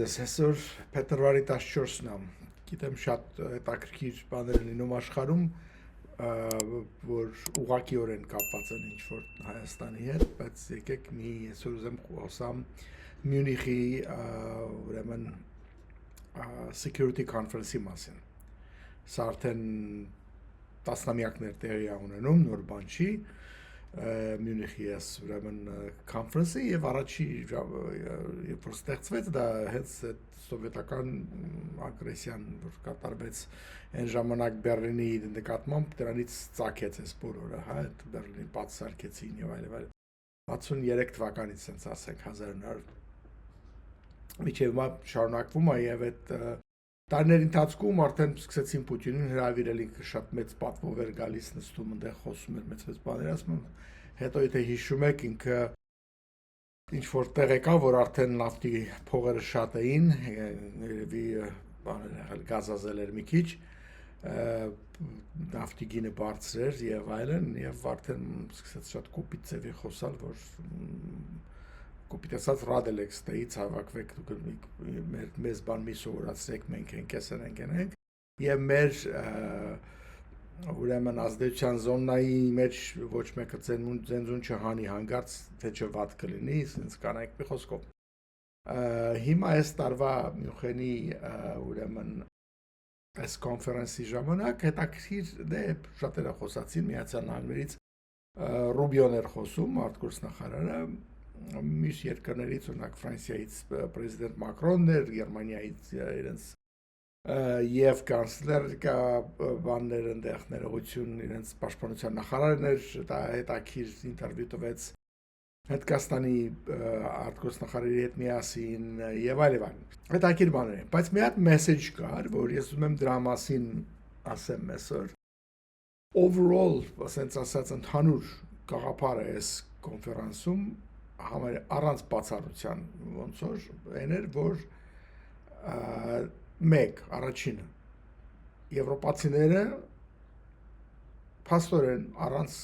ձեզ, այսօր փետրվարի 14-ն է։ Գիտեմ շատ հետաքրքիր բաներ են լինում աշխարհում, որ ուղղակիորեն կապված են ինչ-որ Հայաստանի հետ, բայց եկեք մի այսօր ուզեմ խոսամ Մյունիխի ուրեմն security conference-ի մասին։ Սա արդեն տասնամյակներ տեղի է ունենում, նոր բան չի, Մյունիխի այս ուրեմն conference-ը եւ առաջի երբ որ ստեղծվեց դա հենց սովետական ագրեսիան որ կատարվեց այն ժամանակ Բեռլինի նկատմամբ դրանից ծագեց այս բոլորը, հա, այդ Բեռլինի բաց սարքեցին եւ այլն 63 թվականից sense ասենք 1900 միջև մա շարունակվում է եւ այդ տարիների ընթացքում արդեն սկսեցին Պուտինին հրավիրել ինքը շատ մեծ պատվով էր գալիս նստում այնտեղ խոսում էր մեծ բաներ ասում հետո եթե հիշում եք ինքը ինչ որ տեղ եկավ որ արդեն նավթի փողերը շատ էին երևի բաներ եղել գազազել էր մի քիչ նավթի գինը բարձր էր եւ այլն եւ արդեն սկսեց շատ կոպիտ ձևի խոսալ որ կոպիտացած ռադելեքս տեից հավաքվեք դուք մեզ բան մի սովորացրեք մենք ենք էսեն ենք եւ մեր ուրեմն ազդեցության զոնայի մեջ ոչ մեկը ձենձուն չհանի հանգարց թե չէ վատ կլինի ինձ կանայք մի խոսքով հիմա այս տարվա Մյունխենի ուրեմն այս կոնֆերանսի ժամանակ հետաքրքիր դե շատերը խոսացին Միացյալ Նահանգներից Ռուբիոն էր խոսում արտգործնախարարը մյուս երկրներից օրինակ Ֆրանսիայից պրեզիդենտ Մակրոնն էր Գերմանիայից իրենց եւ կանցլեր կա բաններ այնտեղ ներողություն իրենց պաշտպանության նախարարն էր դա հետաքրիր ինտերվյու տվեց Հնդկաստանի արտգործնախարարի հետ միասին եւ այլն հետաքրիր բաներ են բայց մի հատ մեսեջ կար որ ես ուզում եմ դրա մասին ասեմ այսօր overall ասենց ասած ընդհանուր գաղափարը այս կոնֆերանսում առանց բացառության ոնց որ այն էր որ մեկ առաջինը եվրոպացիները փաստորեն առանց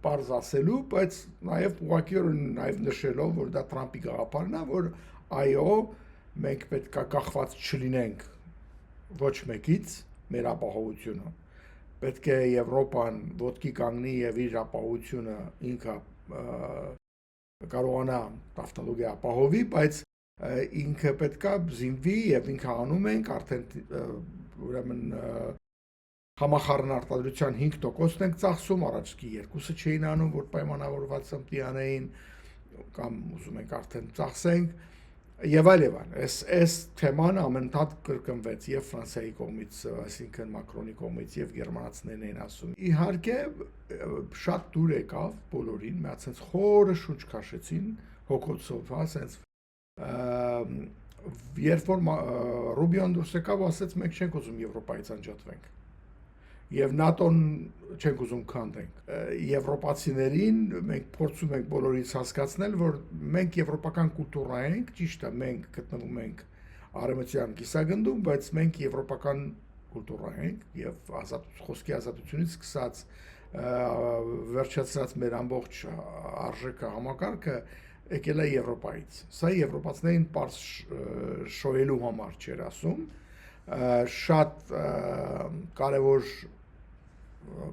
բարձ ասելու բայց նաև ուղղակիորեն նաև նշելով որ դա Թրամփի գաղափարն է որ այո մենք պետք է կախված չլինենք ոչ մեկից մեր ապահովությունը պետք է Եվրոպան ոտքի կանգնի եւ իր ապահովությունը ինքը կարողանա տավտալոգիա ապահովի բայց ինքը պետքա զինվի եւ ինքը անում ենք արդեն ուրեմն համախառն արտադրության 5%-ն ենք ծախսում առաջկի 2-ը չէին անում որ պայմանավորված սմտի անեին կամ ուզում ենք արդեն ծախսենք եւ այլն այս թեման ամենտատ կրկնվեց եւ Ֆրանսիայի կողմից այսինքն Մակրոնի կողմից եւ գերմանացիներն էին ասում իհարկե շատ դուր եկավ բոլորին մի հատ sense խորը շուչ քաշեցին հոգոցով հա sense երբ որ Ռուբիոն դուրս եկավ ասեց մենք չենք ուզում Եվրոպայից անջատվենք եւ ՆԱՏՕ-ն չենք ուզում քանդենք եվրոպացիներին մենք փորձում ենք բոլորից հասկացնել որ մենք եվրոպական կուլտուրա ենք ճիշտ է մենք գտնվում ենք արևմտյան կիսագնդում բայց մենք եվրոպական կուլտուրա ենք եւ խոսքի ազատությունից սկսած վերջացած մեր ամբողջ արժեքը համակարգը եկել է Եվրոպայից սա եվրոպացիներին པարզ շոյելու համար չէր ասում շատ կարևոր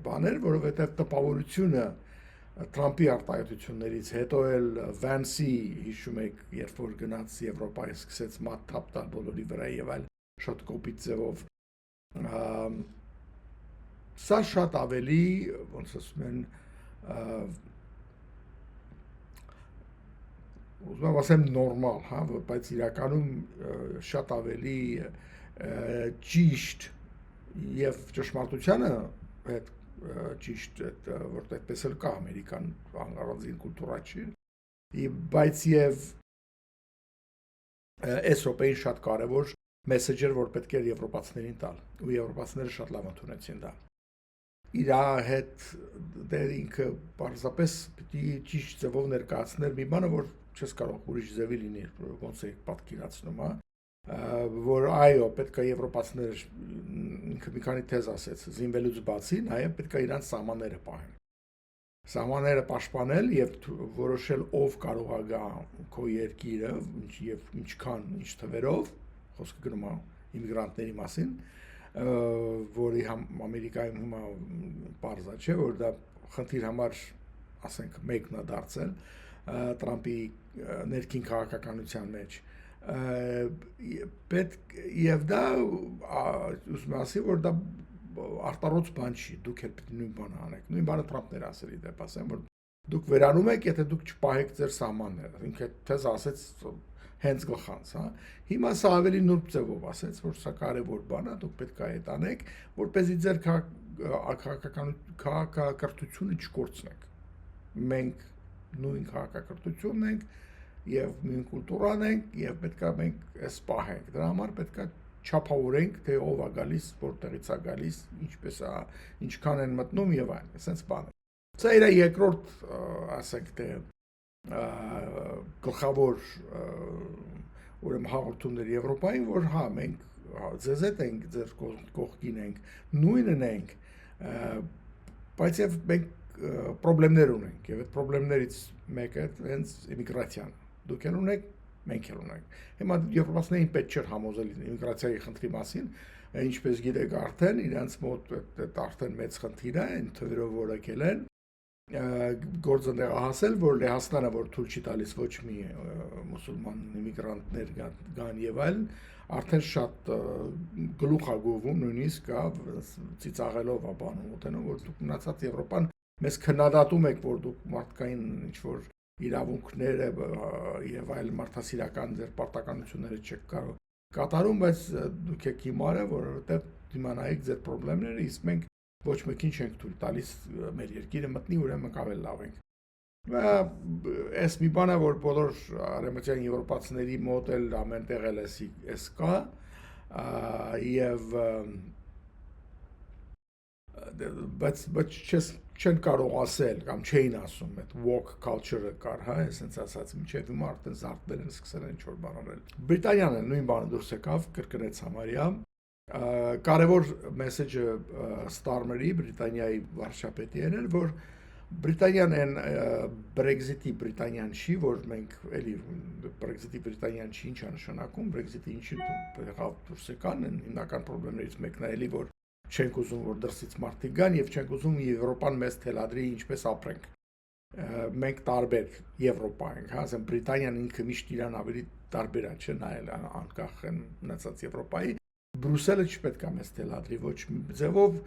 բաներ, որովհետև տպավորությունը Թրամփի արտահայտություններից հետո էլ Վանսի հիշում եք, երբ որ գնաց Եվրոպայի սկսեց մատ թափ տալ բոլորի վրա եւ այլ շատ կոպիտ ձևով սա շատ ավելի ոնց ասում են ուզում եմ ասեմ նորմալ, հա, բայց իրականում շատ ավելի ճիշտ եւ ճշմարտությանը հետ ճիշտ որ այդպես էլ կա ամերիկան առանձին կուլտուրա չի բայց եւ այս րոպեին շատ կարեւոր մեսեջ էր որ պետք է եվրոպացիներին տալ ու եվրոպացիները շատ լավ ընդունեցին դա իր հետ դեր ինքը պարզապես պիտի ճիշտ ձևով ներկայացնել մի բանը որ չես կարող ուրիշ ձևի լինի ոնց է պատկերացնում հա որ այո պետք է եվրոպացիներ ինքը մի քանի թեզ ասեց զինվելուց բացի նաև պետք է իրանց սահմանները պահեն սահմանները պաշտպանել եւ որոշել ով կարող է գա քո երկիրը եւ ինչքան ինչ թվերով խոսքը գնում է իմիգրանտների մասին, որի Ամերիկայում հիմա պարզ չէ, որ դա խնդիր համար, ասենք, մեկն է դարձել Տրամպի ներքին քաղաքականության մեջ։ Պետք եւ դա ուզում ասի, որ դա արտարոց բան չի, դուք էլ պետք է նույն բանը անեք։ Նույն բանը Տրամպն էր ասել իդեպ, ասեմ, որ դուք վերանում եք, եթե դուք չպահեք ձեր սահմանները։ Ինքը թեզ ասեց հենց գլխանց, հա։ Հիմա սա ավելի նուրբ ձևով ասեց, որ սա կարևոր բան է, դուք պետք է այդ անեք, որպեսզի ձեր քաղաքակրթությունը չկորցնեք։ Մենք նույն քաղաքակրթությունն ենք եւ նույն կուլտուրան ենք եւ պետք է մենք այս պահենք։ Դրա համար պետք է չափավորենք, թե ով է գալիս, որտեղից է գալիս, ինչպես է, ինչքան են մտնում եւ այլն, այսպես բան։ Սա իր երկրորդ, ասենք, թե գլխավոր ուրեմն հաղորդումներ Եվրոպային, որ հա մենք ձեզ հետ ենք, ձեր կողքին ենք, նույնն ենք, բայց եւ մենք պրոբլեմներ ունենք եւ այդ պրոբլեմներից մեկը հենց իմիգրացիան։ Դուք էլ ունեք, մենք էլ ունենք։ Հիմա եվրոպացիներին պետք չէ համոզել իմիգրացիայի խնդրի մասին, ինչպես գիտեք արդեն, իրենց մոտ արդեն մեծ խնդիր է, այն թվերով որ եկել են, գործը տեղահասել, որ Լեհաստանը որ թույլ չի տալիս ոչ մի մուսուլման իմիգրանտներ գան եւ այլն, արդեն շատ գլուխ է գովում, նույնիսկ ծիծաղելով է բանում ուտենում, որ դուք մնացած Եվրոպան մեզ քննադատում եք, որ դուք մարդկային ինչ-որ իրավունքները եւ այլ մարդասիրական ձեր պարտականությունները չեք կարող կատարում, բայց դուք եք հիմարը, որովհետեւ դիմանայիք ձեր խնդիրները, իսկ մենք ոչ մեկին չենք թույլ տալիս մեր երկիրը մտնի, ուրեմն կավել լավ ենք։ Այս մի բան է, որ բոլոր արևմտյան եվրոպացիների մոտ էլ ամենտեղ էլ էս կա եւ բայց չեն կարող ասել կամ չէին ասում այդ woke culture-ը կար, հա, այսպես ասած, մինչև հիմա արդեն զարթնել են, սկսել են ինչ-որ բան անել։ Բրիտանիան էլ նույն բանը դուրս եկավ, կրկնեց համարյա։ Կարևոր մեսեջը Starmer-ի, Բրիտանիայի վարչապետի էր, որ Բրիտանիան են Brexit-ի Բրիտանիան չի, որ մենք էլի Brexit-ի Բրիտանիան չի, ինչ է նշանակում, Brexit-ի ինչի եղավ դուրս եկան, հիմնական խնդիրներից մեկն է էլի, որ չենք ուզում, որ դրսից մարդիկ գան եւ չենք ուզում Եվրոպան մեզ թելադրի ինչպես ապրենք։ Մենք տարբեր Եվրոպա ենք, հա, ասեմ Բրիտանիան ինքը միշտ իրան ավելի տարբեր է, չէ՞, նայել անկախ են մնացած Եվրոպայի։ Բրուսելը չպետք է մեզ թելադրի ոչ մի ձևով,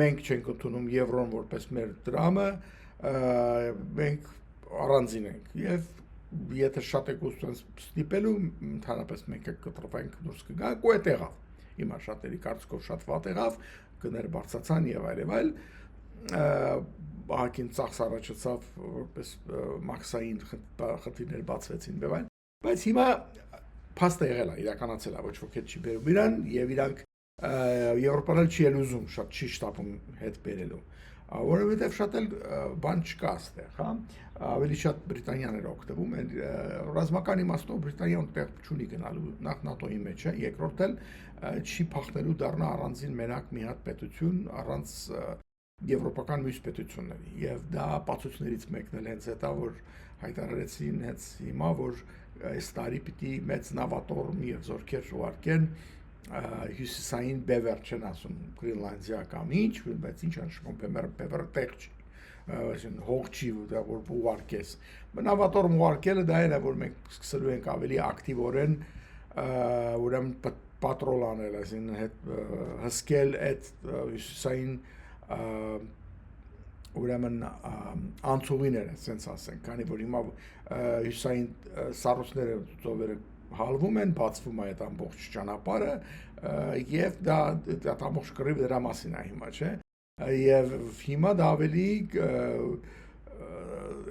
մենք չենք ընդունում Եվրոն որպես մեր դրամը, մենք առանձին ենք եւ եթե շատ եք ուզում ստիպելու, ընդհանրապես մենք կտրվենք դուրս կգանք ու այդ եղավ։ Հիմա շատերի կարծիքով շատ վատ եղավ, գներ բարձրացան եւ այլ, ահագին ծախս առաջացավ, որպես մաքսային խնդիրներ բացվեցին եւ այլ, բայց հիմա փաստը եղել է, իրականացել է, ոչ ոք հետ չի բերում իրան եւ իրանք Եվրոպան էլ չի ուզում, շատ չի շտապում հետ բերելու, որովհետեւ շատ էլ բան չկա այստեղ, հա, ավելի շատ Բրիտանիան էր օգտվում, ռազմական իմաստով Բրիտանիան տեղ չունի գնալու նախ ՆԱՏՕ-ի մեջ է, երկրորդ էլ չի փախնելու դառնա առանձին մենակ մի հատ պետություն առանց եվրոպական մյուս պետությունների եւ դա ապացույցներից մեկն էլ հենց դա որ հայտարարեցին հենց հիմա որ այս տարի պիտի մեծ նավատորմ եւ զորքեր ուղարկեն հյուսիսային բևեր չեն ասում Գրինլանդիա կամ ինչ, բայց ինչ անշուշտ բևերը տեղ չի, այսինքն հող չի դա որ ուղարկես։ Նավատորմ ուղարկելը դա է որ մենք սկսելու ենք ավելի ակտիվորեն ուրեմն պատրոլ անել, այսինքն հսկել այդ հյուսիսային ուրեմն անցուղիները, ասենց ասենք, քանի որ հիմա հյուսիսային սառույցները ծովերը հալվում են, բացվում է այդ ամբողջ ճանապարհը եւ դա ամբողջ կռիվը դրա մասին է հիմա, չէ՞։ Եվ հիմա դա ավելի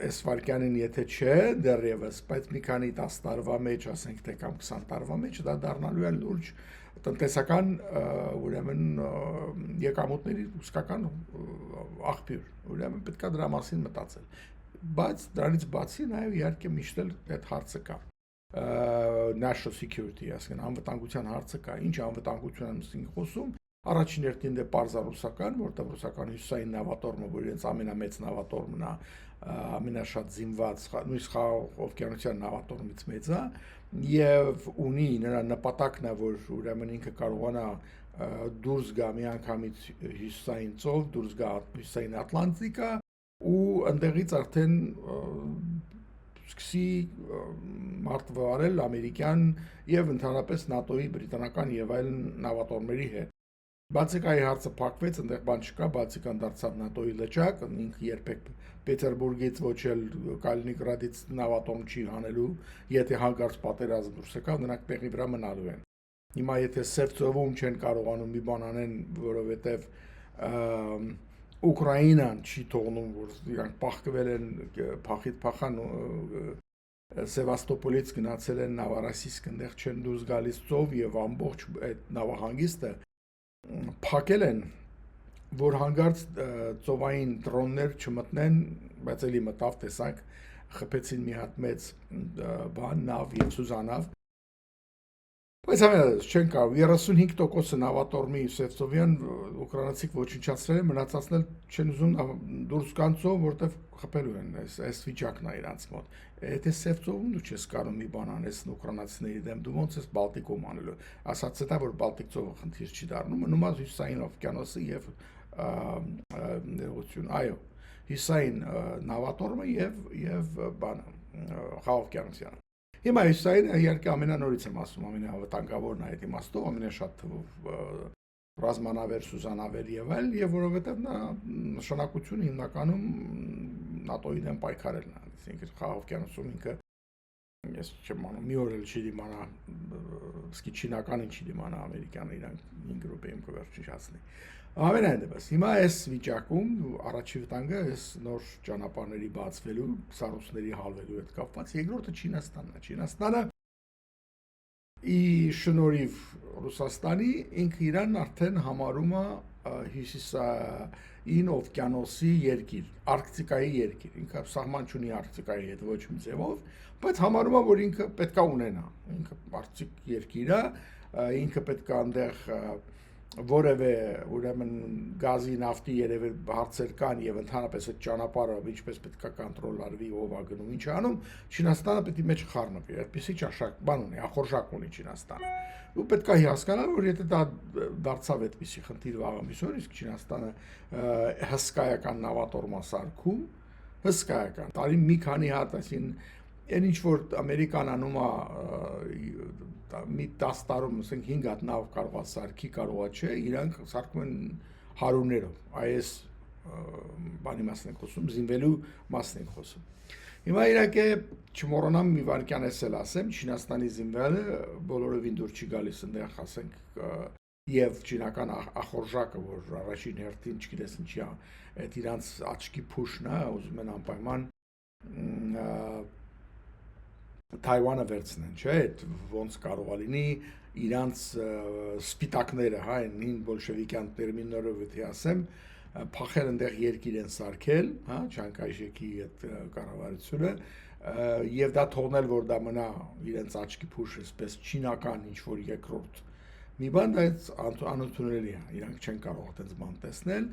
այս վարքյանին եթե չէ դեռևս, բայց մի քանի 10 տարվա մեջ, ասենք թե կամ 20 տարվա մեջ դա դառնալու է լուրջ տնտեսական ուրեմն եկամուտների իսկական աղբյուր, ուրեմն պետք է դրա մասին մտածել։ Բայց դրանից բացի նաև իհարկե միշտ էլ այդ հարցը կա։ National security, այսինքն անվտանգության հարցը կա։ Ինչ անվտանգություն եմ խոսում, Առաջին հերթին դե պարզա ռուսական, որտեղ ռուսական հյուսային նավատորմը, որ իրենց ամենամեծ նավատորմն է, ամենաշատ զինված, նույնիսկ Խաղաղ օվկիանոսյան նավատորմից մեծ է, եւ ունի նրա նպատակն է, որ ուրեմն ինքը կարողանա դուրս գա միանգամից հյուսային ծով, դուրս գա հյուսային Ատլանտիկա ու ընդեղից արդեն սկսի մարտվարել ամերիկյան եւ ընդհանրապես ՆԱՏՕ-ի, բրիտանական եւ այլ նավատորմերի հետ։ Բացիկայի հարցը փակվեց, այնտեղ բան չկա, բացիկան դարձավ ՆԱՏՕ-ի լճակ, ինքը երբեք Պետերբուրգից ոչ էլ Կալինինգրադից նավատորմ չի հանելու, եթե հանկարծ պատերազմ դուրս եկավ, նրանք տեղի վրա մնալու են։ Հիմա եթե Սևծովում չեն կարողանում մի բան անեն, որովհետեւ Ուկրաինան չի թողնում, որ իրանք փախկվել են, փախիտ փախան Սևաստոպոլից գնացել են Նավարասիսկ, այնտեղ չեն դուրս գալիս ծով եւ ամբողջ այդ նավահանգիստը փակել են, որ հանգարց ծովային դրոններ չմտնեն, բայց էլի մտավ, տեսանք, խփեցին մի հատ մեծ բան, նավ եւ Սուզանավ։ Բայց ամենից չեն կարող 35% նավատորմի Սևծովյան ուկրաինացիք ոչնչացրել են, մնացածն էլ չեն ուզում դուրս գան ծով, որտեվ խփելու են, այս վիճակն է իրանց մոտ։ Եթե Սևծովում դու չես կարող մի բան անես ուկրաինացիների դեմ, դու ոնց ես Բալտիկում անելու։ Ասած է, որ Բալտիկ ծովը խնդիր չի դառնում, մնում է հյուսային օվկիանոսը եւ այո, հյուսային նավատորմը եւ բանը, Խաղաղօվկիանոսյանը։ Հիմա հյուսային իհարկե ամենանորից եմ ասում, ամենավտանգավորն է այդ իմաստով, ամենաշատ թվով ռազմանավեր, սուզանավեր եւ այլ, եւ որովհետեւ նա նշանակությունը հիմնականում ՆԱՏՕ-ի դեմ պայքարելն է, այսինքն Խաղաղօվկիանոսում ինքը ես չեմ անում, մի օր էլ չի դիմանա, սկի չինականին չի դիմանա ամերիկյանը իրանք 5 րոպեում կվերջացնի։ Ամենայն դեպս, հիմա այս վիճակում առաջի վտանգը այս նոր ճանապարհների բացվելու, սառույցների հալվելու հետ կապված, երկրորդը Չինաստանն է։ Չինաստանը ի շնորհիվ Ռուսաստանի ինքը իրան արդեն համարում է հյուսիսային օվկիանոսի երկիր, Արկտիկայի երկիր։ Ինքը սահման չունի Արկտիկայի հետ ոչ մի ձևով, բայց համարում է, որ ինքը պետք է ունենա։ Ինքը Արկտիկ երկիր է, ինքը պետք է այնտեղ որևէ ուրեմն գազի, նավթի երևի հարցեր կան եւ ընդհանրապես այդ ճանապարհը ինչպես պետք է կոնտրոլ արվի, ով է գնում, ինչ անում, Չինաստանը պետք է մեջ խառնվի, այդպեսի ճաշակ բան ունի, ախորժակ ունի Չինաստանը։ Ու պետք է հասկանալ, որ եթե դա դարձավ այդպեսի խնդիր վաղը միսօր, իսկ Չինաստանը հսկայական նավատորմ է սարքում, հսկայական, տարի մի քանի հատ, այսինքն այն ինչ որ Ամերիկան անում է մի 10 տարում, ասենք 5 հատ նավ կարող է սարքի, կարող է չէ, իրանք սարքում են հարյուրներով, այս բանի մասն ենք խոսում, զինվելու մասն ենք խոսում։ Հիմա իհարկե չմոռանամ մի վարքյան էլ ասեմ, Չինաստանի զինվելը բոլորովին դուր չի գալիս, այնտեղ ասենք եւ չինական ախորժակը, որ առաջին հերթին չգիտես ինչի է, այդ իրանց աչքի փուշն է, ուզում են անպայման Թայվանը վերցնեն, չէ՞, ոնց կարող է լինի իրանց սպիտակները, հա, այն բոլշևիկյան տերմիններով եթե ասեմ, փախել այնտեղ երկիր են սարքել, հա, Չանկայշեկի այդ կառավարությունը, եւ դա թողնել, որ դա մնա իրենց աչքի փուշ, այսպես չինական ինչ որ երկրորդ մի բան, դա անընդունելի է, իրանք չեն կարող այդպես բան տեսնել։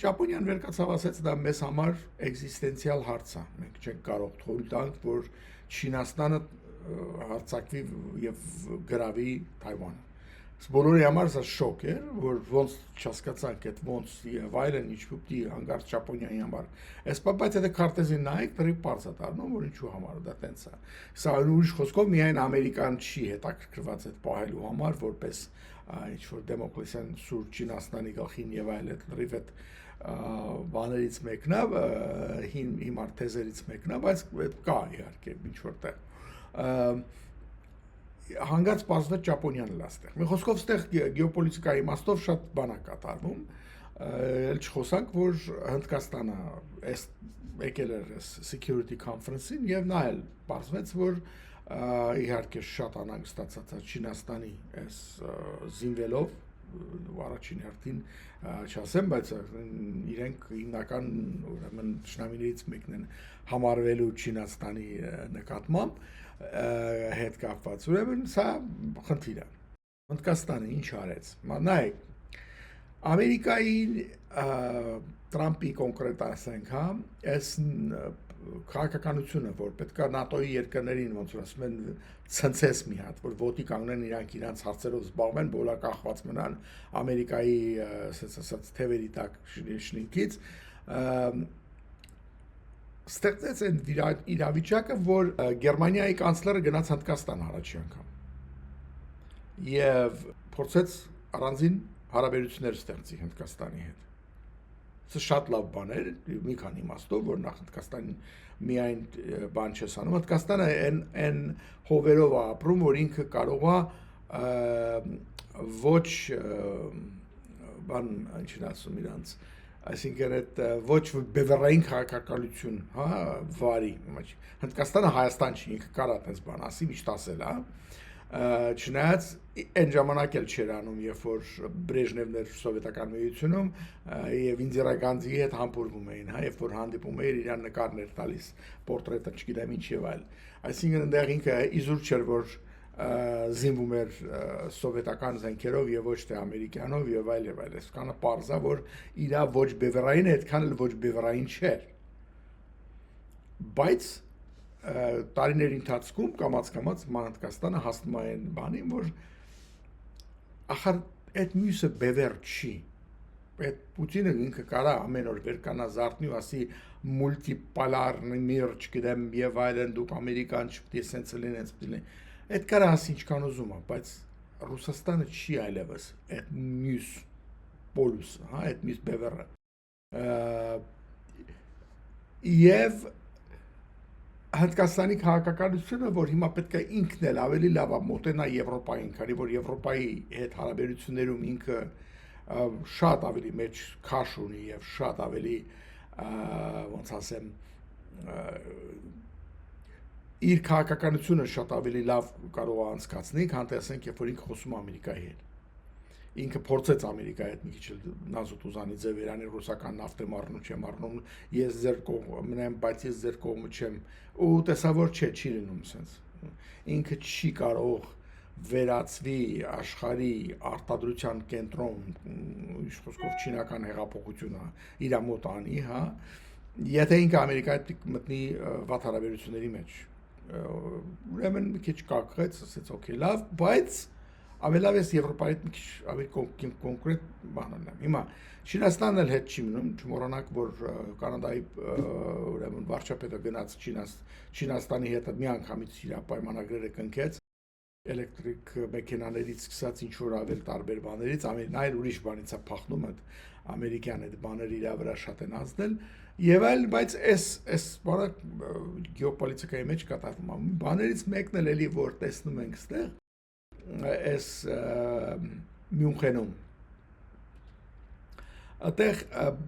Ճապոնիան վերկացավ ասեց, դա մեզ համար էքզիստենցիալ հարց է, մենք չենք կարող թույլ տանք, որ Չինաստանը հարձակվի եւ գրավի Թայվանը։ Բոլորի համար սա շոկ է, որ ոնց չհասկացանք այդ ոնց եւ այլն ինչ պիտի հանգարց Ճապոնիայի համար։ Այս բայց եթե քարտեզին նայեք, դրի բարձ է դառնում, որ ինչու համար դա տենց է։ Սա ուրիշ խոսքով միայն ամերիկան չի հետաքրքրված այդ պահելու համար, որպես ինչ որ դեմոկրատիան սուր Չինաստանի գլխին եւ այլ այդ լրիվ այդ բաներից մեկն է, հիմար թեզերից մեկն է, բայց կա իհարկե ինչ որտեղ հանգած պարզվեց Ճապոնիան լաստեղ։ Մի խոսքով ստեղ գեոպոլիտիկայի իմաստով շատ բան է կատարվում, էլ չխոսանք, որ Հնդկաստանը այս եկել էր security conference-ին եւ նա էլ պարզվեց, որ իհարկե շատ անհանգստացած է Չինաստանի այս զինվելով առաջին հերթին չասեմ, բայց իրենք հիմնական ուրեմն ճշնամիներից մեկն են համարվելու Չինաստանի նկատմամբ հետ կապված։ Ուրեմն սա խնդիր է։ Հնդկաստանը ինչ արեց։ Նայեք, Ամերիկայի Տրամպի կոնկրետ ասենք, հա, այս քաղաքականությունը, որ պետք է ՆԱՏՕ-ի երկրներին ոնց որ ասում են ցնցես մի հատ, որ ոտի կանգնեն իրանք իրանց հարցերով զբաղվեն, բոլա կախված մնան Ամերիկայի ասած թևերի տակ շնինքից, ստեղծեց այն իրավիճակը, որ Գերմանիայի կանցլերը գնաց Հնդկաստան առաջի անգամ եւ փորձեց առանձին հարաբերություններ ստեղծի Հնդկաստանի հետ։ Սա շատ լավ բան էր, մի քանի իմաստով, որ նախ Հնդկաստանին միայն բան չես անում, Հնդկաստանը այն հովերով է ապրում, որ ինքը կարող է ոչ բան ինչին ասում իրանց, այսինքն այդ ոչ բևեռային քաղաքականություն, հա, վարի։ Հնդկաստանը Հայաստան չի, ինքը կարա այդպես բան ասի, միշտ ասել, հա։ Չնայած այն ժամանակ էլ չէր անում, երբ որ Բրեժնևն էր սովետական միությունում եւ Ինդիրա Գանդիի հետ համբուրվում էին, հա, երբ որ հանդիպում էր իրան նկարներ տալիս, պորտրետը, չգիտեմ ինչ եւ այլ։ Այսինքն այնտեղ ինքը իզուր չէր, որ զինվում էր սովետական զենքերով եւ ոչ թե ամերիկյանով եւ այլ եւ այլ։ Այսքանը պարզա, որ իրա ոչ բևեռային է, այդքան էլ ոչ բևեռային չէր։ Բայց տարիների ընթացքում կամաց Հնդկաստանը հասնում է այն բանին, որ ախր այդ մյուսը բևեռ չի։ Այդ Պուտինը ինքը կարա ամեն օր վեր կանա զարթնի ու ասի մուլտիպոլար միր, չգիտեմ, եւ այլն, դուք ամերիկան չպետք է սենց լինեն, սենց լինեն։ Այդ կարա ասի ինչքան ուզում է, բայց Ռուսաստանը չի այլևս այդ մյուս պոլուսը, հա, այդ մյուս բևեռը։ Եվ Հնդկաստանի քաղաքականությունը, որ հիմա պետք է ինքն էլ ավելի լավ մոտենա Եվրոպային, քանի որ Եվրոպայի հետ հարաբերություններում ինքը շատ ավելի մեջ քաշ ունի եւ շատ ավելի ոնց ասեմ իր քաղաքականությունը շատ ավելի լավ կարող է անցկացնել, քան տեսենք, երբ որ ինքը խոսում է Ամերիկայի հետ։ Ինքը փորձեց Ամերիկայի հետ մի քիչ նազուտ ուզանի ձև Իրանի ռուսական նավթ եմ առնում, չեմ առնում, ես ձեր կողմն եմ, բայց ես ձեր կողմը չեմ, ու տեսավոր չէ, չի լինում սենց։ Ինքը չի կարող վերածվի աշխարհի արտադրության կենտրոն, ինչ խոսքով չինական հեղափոխությունը իր մոտ անի, հա, եթե ինքը Ամերիկայի հետ մտնի վատ հարաբերությունների մեջ։ Ուրեմն մի քիչ կակղեց, ասեց օքեյ, լավ, բայց ավելավես Եվրոպայի մի քիչ ավելի կոնկրետ բան ունեմ։ Հիմա Չինաստանն էլ հետ չի մնում, չմոռանանք, որ Կանադայի ուրեմն վարչապետը գնաց Չինաստանի հետ մի անգամից իր պայմանագրերը կնքեց էլեկտրիկ մեքենաներից սկսած ինչ որ ավել տարբեր բաներից, նա էլ ուրիշ բանից է փախնում այդ ամերիկյան այդ բաները իր վրա շատ են ազդել եւ այլ, բայց այս բանը գեոպոլիտիկայի մեջ կատարվում է։ Բաներից մեկն էլ էլի որ տեսնում ենք այստեղ այս Մյունխենում այդտեղ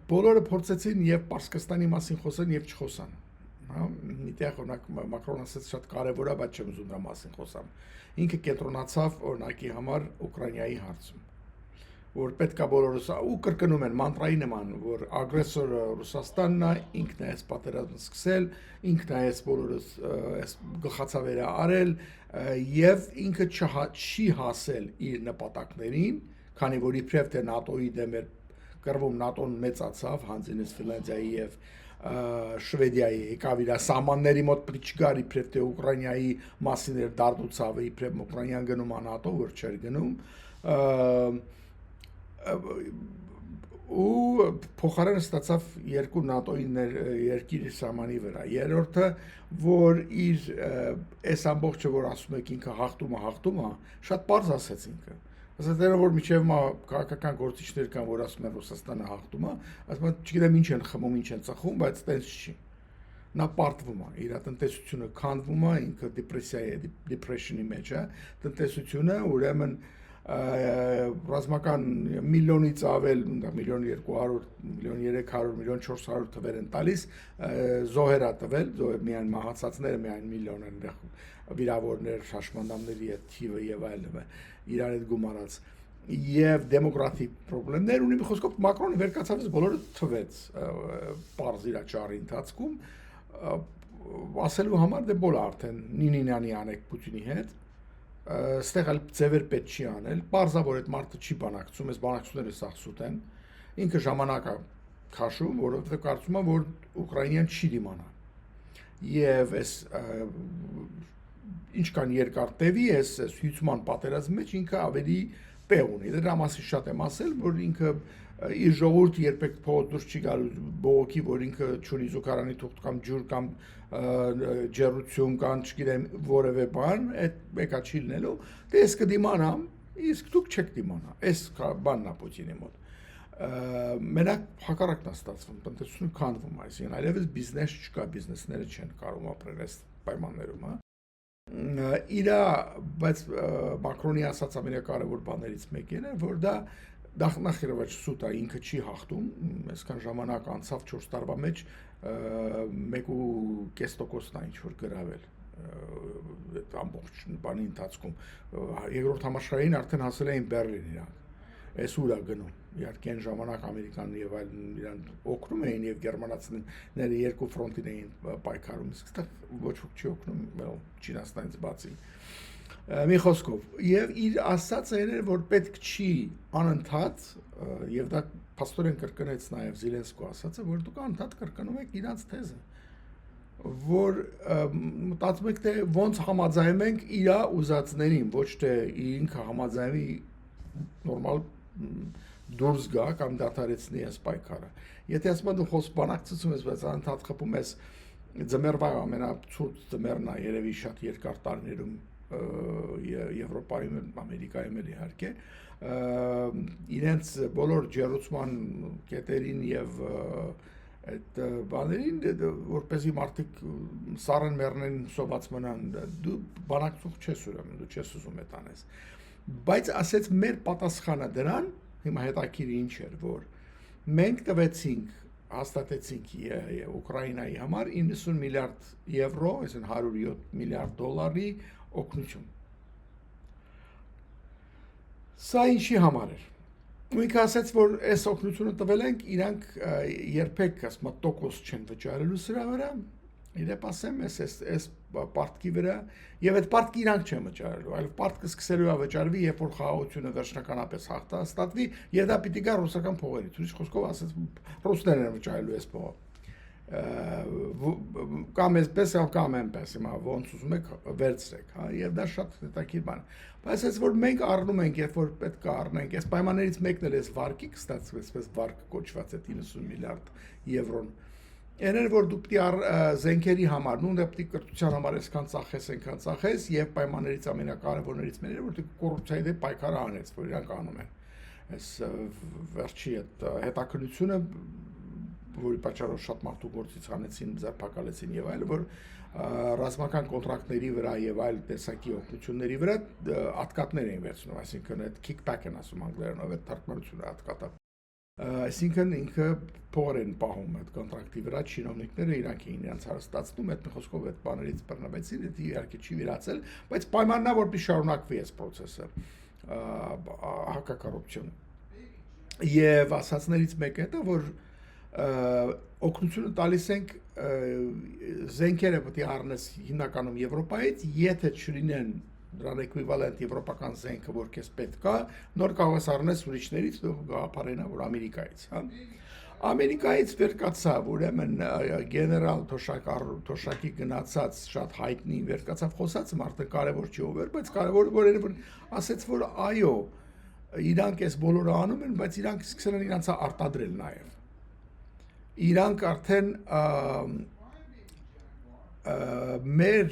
բոլորը փորձեցին եւ Պարսկաստանի մասին խոսեն եւ չխոսան, հա, միտեղ օրինակ Մակրոնը ասաց շատ կարեւոր է, բայց չեմ ուզում դրա մասին խոսամ։ Ինքը կենտրոնացավ օրինակի համար Ուկրաինայի հարցում, որ պետքա բոլորս ու կրկնում են մանտրայի նման, որ ագրեսորը Ռուսաստանն է, ինքն է այս պատերազմը սկսել, ինքն է այս բոլորս այս գլխացավերը արել եւ ինքը չի հասել իր նպատակներին, քանի որ իբրև թե ՆԱՏՕ-ի դեմ էր կռվում, ՆԱՏՕ-ն մեծացավ, հանձինեց Ֆինլանդիայի եւ Շվեդիայի եկավ իր սահմանների մոտ պետք չգար իբրև թե Ուկրաինայի մասին էր դարդուցավը, իբրև Ուկրաինան գնում է ՆԱՏՕ, որ չէր գնում ու փոխարեն ստացավ երկու ՆԱՏՕ-ի երկիր սահմանի վրա։ Երրորդը, որ իր այս ամբողջը, որ ասում եք ինքը հաղթում է, շատ պարզ ասեց ինքը։ Ասած որ միջև քաղաքական գործիչներ կան, որ ասում են Ռուսաստանը հաղթում է, ասում են չգիտեմ ինչ են խմում, ինչ են ծխում, բայց տենց չի։ Նա պարտվում է, իր տնտեսությունը քանդվում է, ինքը դիպրեսիոնի մեջ է, տնտեսությունը ուրեմն ռազմական միլիոնից ավել, 1.200.000, 1.300.000, 1.400.000 թվեր են տալիս, զոհեր է տվել, միայն մահացածները միայն միլիոն են վիրավորներ, շաշմանդամների հետ թիվը եւ այլն իրար հետ գումարած եւ դեմոգրաֆիկ խնդիրներ ունի, մի խոսքով Մակրոնը վերկացավից բոլորը թվեց պարզ իր ճարի ընթացքում ասելու համար դե բոլ արդեն նինինյանի անեք Պուտինի հետ Ստեղ էլ ձևեր պետք չի անել, բարձավոր այդ մարդը չի բանակցում, այս բանակցությունները սախսուտ են, ինքը ժամանակ է քաշում, որովհետև կարծում եմ, որ Ուկրաինան չի դիմանա։ Եվ այս ինչքան երկար տևի այս հյուսման պատերազմի մեջ ինքը ավելի պեղ ունի։ Դրա մասին շատ եմ ասել, որ ինքը իր ժողովուրդը երբեք փոքր դուրս չի գալու բողոքի, որ ինքը չունի զուգարանի թուղթ կամ ջուր կամ ջերություն կամ չգիտեմ որևէ բան, այդ մեկա չի լինելու, դե ես կդիմանամ, իսկ դուք չեք դիմանա։ Այս բանն է Պուտինի մոտ։ Մենակ հակառակն է ստացվում, տնտեսությունը քանդվում, այսինքն այլևս բիզնես չկա, բիզնեսները չեն կարող ապրել այս պայմաններում, հա։ Իրա, բայց Մակրոնի ասած ամենակարևոր բաներից մեկն է, որ դա նախ-նախ սուտ է, ինքը չի հաղթում, այսքան ժամանակ անցավ 4 տարվա մեջ 1.5%-ն է ինչ-որ գրավել ամբողջ բանի ընթացքում, երկրորդ համաշխարհային արդեն հասել էին Բեռլին իրանք, այս ուր է գնում, իհարկե այն ժամանակ Ամերիկանն եւ այլն իրան օգնում էին եւ գերմանացիները երկու ֆրոնտին էին պայքարում, իսկ այստեղ ոչ ոք չի օգնում, Չինաստանից բացի։ Մի խոսքով, եւ իր ասածը էր, որ պետք չի անընդհատ եւ դա փաստորեն կրկնեց նաեւ Զելենսկու ասածը, որ դուք անընդհատ կրկնում եք իրանց թեզը, որ մտածում եք թե ոնց համաձայնենք իր ուզածներին, ոչ թե ինքը համաձայնվի նորմալ դուրս գա կամ դադարեցնի այս պայքարը։ Եթե ասում եմ դու բանակցություն ես, բայց անընդհատ խփում ես ձմեռվա ամենացուրտ ձմեռն է երևի շատ երկար տարիներում Եվրոպայում, Ամերիկայում էլ իհարկե, իրենց բոլոր ջերուցման կետերին եւ այդ բաներին, որպեսզի մարդիկ սառն մեռնեն, սոված մնան, դու բանակցող չես ուրեմն, դու չես ուզում այդ անես։ Բայց ասեց մեր պատասխանը դրան, հիմա հետաքրքիր ինչ էր, որ մենք տվեցինք, հաստատեցինք Ուկրաինայի համար 90 միլիարդ եվրո, այսինքն 107 միլիարդ դոլարի օգնություն։ Սա ինչի համար էր։ Ու ինքը ասաց, որ այս օգնությունը տվել ենք, իրանք երբեք ասում տոկոս չեն վճարելու սրա վրա, իրեւ ասեմ, այս պարտքի վրա, եւ այդ պարտքը իրանք չեն վճարելու, այլ պարտքը սկսելու է վճարվի, երբ որ խաղաղությունը վերջնականապես հաղթաստատվի, եւ դա պիտի գա ռուսական փողերից։ Ուրիշ խոսքով ասած, ռուսներն են վճարելու այս փողը։ Կամ այսպես կամ այնպես, հիմա ոնց ուզում եք վերցրեք, հա, եւ դա շատ հետաքրքիր բան է։ Բայց այս որ մենք առնում ենք, երբ որ պետք է առնենք, այս պայմաններից մեկն էլ էս վարկի կստացվի, այսպես վարկ կոչված է 90 միլիարդ եվրոն։ Էներ որ դու պիտի զենքերի համար, նույն դեպքի կրթության համար այսքան ծախես, այնքան ծախես, եւ պայմաններից ամենակարևորներից մեկն է, որ դու կոռուպցիայի դեմ պայքարը անես, որ իրանք անում են։ Այս վերջի հետաքննությունը որի պատճառով շատ մարդու գործից հանեցին, ձերբակալեցին եւ այլն, որ ռազմական կոնտրակտների վրա եւ այլ տեսակի օգնությունների վրա ատկատներ էին վերցնում, այսինքն այդ kickback են ասում անգլերենով, այդ թարգմանությունը ատկատը։ Այսինքն ինքը փող են պահում այդ կոնտրակտի վրա, չինովնիկները իրանք էին իրենց հարստացնում, այդ խոսքով այդ բաներից բռնվեցին, դա իհարկե չի վերացել, բայց պայմանն է, որպեսզի շարունակվի այս process-ը հակակոռուպցիոն։ Եվ ասածներից մեկը դա որ օգնությունը տալիս ենք զենքերը պետք է առնես հիմնականում Եվրոպայից, եթե չլինեն դրան էկվիվալենտ եվրոպական զենքը, որ քեզ պետք է, նոր կարող ես առնես ուրիշներից, գաղափարենա, որ Ամերիկայից, հա։ Ամերիկայից վերկացավ, ուրեմն գեներալ Թոշակի գնացած շատ հայտնի վերկացավ խոսած, մարդը կարևոր չի ով էր, բայց կարևոր որ ասեց, որ այո, իրանք այս բոլորը անում են, բայց իրանք սկսել են իրանց արտադրել նաև։ Իրանք արդեն մեր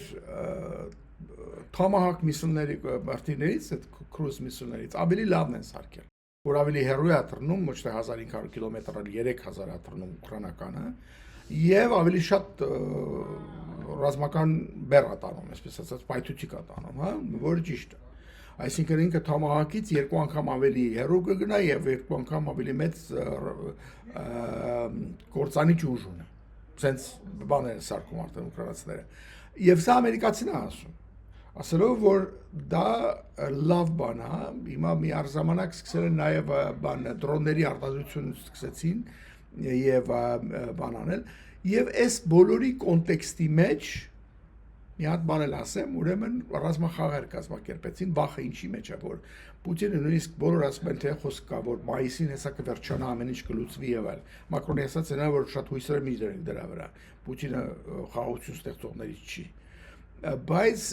Tomahawk միսիլների մարտիրներից, այդ cruise միսիլներից ավելի լավն են սարքել, որ ավելի հեռու է թռնում, ոչ թե 1500 կիլոմետր, այլ 3000 է թռնում ուկրաինականը, եւ ավելի շատ ռազմական բեռ է տանում, այսպես ասած, պայթուցիկ է տանում, հա, որը ճիշտ է։ Այսինքն ինքը Tomahawk-ից 2 անգամ ավելի հեռու կգնա եւ 2 անգամ ավելի մեծ կործանիչ ուժ ունի։ Սենց բաներ սարքում արդեն ուկրաինացիները։ Եվ սա ամերիկացին է ասում։ Ասելով որ դա լավ բան է, հիմա միառժամանակ սկսել են նաեւ բան դրոնների արտադրություն սկսեցին եւ բան անել եւ այս բոլորի կոնտեքստի մեջ Մի հատ բան էլ ասեմ, ուրեմն ռազմախաղեր կազմակերպեցին, վախը ինչի մեջ է, որ Պուտինը նույնիսկ բոլոր ասում են, թե խոսք կա, որ մայիսին հեսա կվերջանա, ամեն ինչ կլուծվի եւ այլ։ Մակրոնի ասած նա որ շատ հույսեր մի դրել դրա վրա։ Պուտինը խաղաղություն ստեղծողներից չի։ Բայց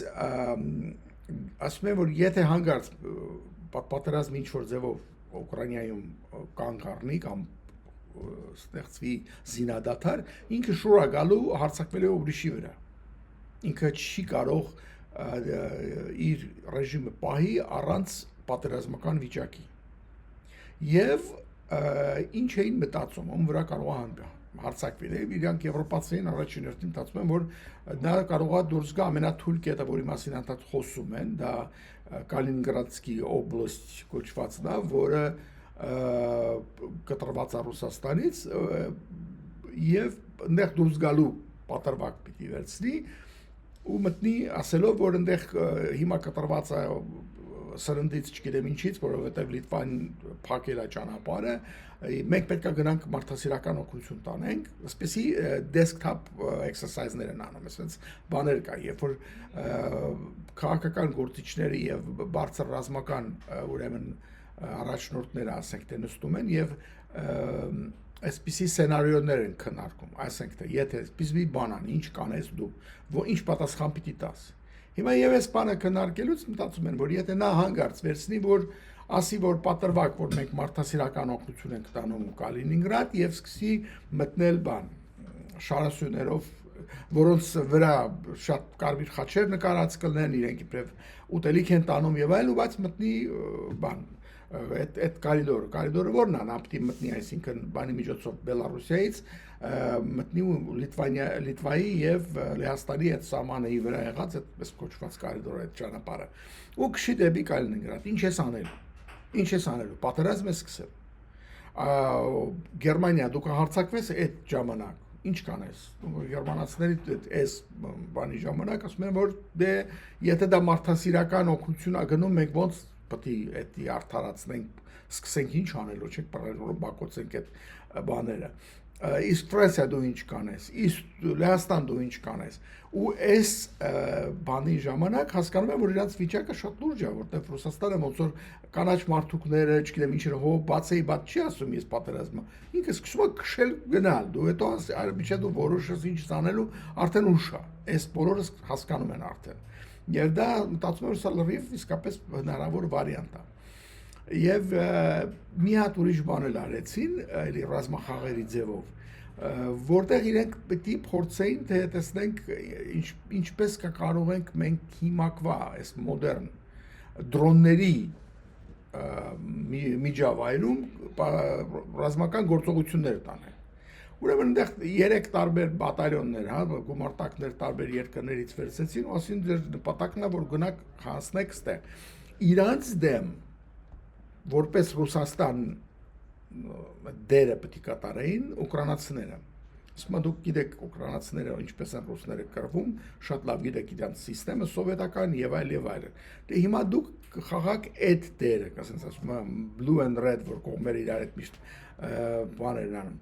ասում են, որ եթե հանգարց պատերազմը ինչ որ ձևով Ուկրաինայում կանգ առնի կամ ստեղծվի զինադադար, ինքը շուրա գալու հարձակվելու ուրիշի վրա։ Ինքը չի կարող իր ռեժիմը պահի առանց պատերազմական վիճակի։ Եվ ինչ էին մտածում, ում վրա կարող է հարձակվել։ Իրանք եվրոպացիներին առաջին հերթին մտածում են, որ դա կարող է դուրս գա ամենաթույլ կետը, որի մասին հանդարտ խոսում են, դա Կալինինգրադսկի օբլաստ կոչվածն է, որը կտրված է Ռուսաստանից եւ այնտեղ դուրս գալու պատրվակ պիտի վերցնի ու մտնի ասելով, որ այնտեղ հիմա կտրված է սրնդից չգիտեմ ինչից, որովհետև Լիտվան փակել է ճանապարհը, մենք պետք է գնանք մարդասիրական օգնություն տանենք, այսպեսի desktop exercise-ներ են անում, այսպես բաներ կա, երբ որ քաղաքական գործիչները եւ բարձր ռազմական ուրեմն առաջնորդները ասենք թե նստում են եւ այսպիսի սցենարիոներ են քննարկում, ասենք թե եթե այսպիսի բան անի, ինչ կանես դու, ինչ պատասխան պիտի տաս։ Հիմա եւ այս բանը քննարկելուց մտածում են, որ եթե նա հանգարց վերցնի, որ ասի, որ պատրվակ, որ մենք մարդասիրական օգնություն ենք տանում Կալինինգրադ եւ սկսի մտնել բան շարասյուներով, որոնց վրա շատ կարմիր խաչեր նկարած կլինեն, իրենք իբրև ուտելիք են տանում եւ այլն, բայց մտնի բան այդ կարիդորը որն է, նա պիտի մտնի, այսինքն բանի միջոցով Բելարուսիայից մտնի Լիտվայի եւ Լեհաստանի այդ սահմանի վրա եղած այդպես կոչված կարիդորը, այդ ճանապարհը ու քշի դեպի Կալինինգրադ։ Ինչ ես անելու, պատերազմ ես սկսել։ Գերմանիա դուք հարձակվես այդ ժամանակ, ինչ կանես։ Գերմանացիների այս բանի ժամանակ ասում են, որ դե եթե դա մարդասիրական օգնություն է գնում, մենք ոնց պետք է դա արդարացնենք, սկսենք ինչ անելու, չենք բռնել բակոծենք այդ բաները։ Իսկ Ֆրանսիա դու ինչ կանես, իսկ Լեհաստան դու ինչ կանես։ Ու այս բանի ժամանակ հասկանում եմ, որ իրանց վիճակը շատ լուրջ է, որտեղ Ռուսաստանը ոնց որ կանաչ մարդուկները, չգիտեմ ինչերը հով բացեի բաց չի ասում ես պատերազմը։ Ինքը սկսում է քշել գնալ, դու հետո այլմիջա դու որոշես ինչ անելու, արդեն ուշ է։ Այս բոլորը հասկանում են արդեն։ Եվ դա մտածում եմ, որ սա լրիվ իսկապես հնարավոր վարիանտ է։ Եվ մի հատ ուրիշ բան էլ արեցին, այլ ռազմախաղերի ձևով, որտեղ իրենք պետք է փորձեին, թե տեսնենք ինչպես կարող ենք մենք հիմակվա այս մոդեռն դրոնների միջավայրում ռազմական գործողություններ տանեն։ Ուրեմն այնտեղ 3 տարբեր բատալյոններ, գումարտակներ տարբեր երկրներից վերցեցին, ու ասին ձեր նպատակն է, որ գնաք հասնեք ստեղ։ Իրանց դեմ որպես Ռուսաստան դերը պետք է կատարեին ուկրաինացիները։ Ասում դուք գիտեք ուկրաինացիները ինչպես են ռուսները կռվում, շատ լավ գիտեք իրանց համակարգը սովետական եւ այլ եւ այլն։ Դե հիմա դուք խաղաք այդ դերը, ասենց ասում եմ blue and red, որ կողմերը իրար հետ միշտ բաներ անում։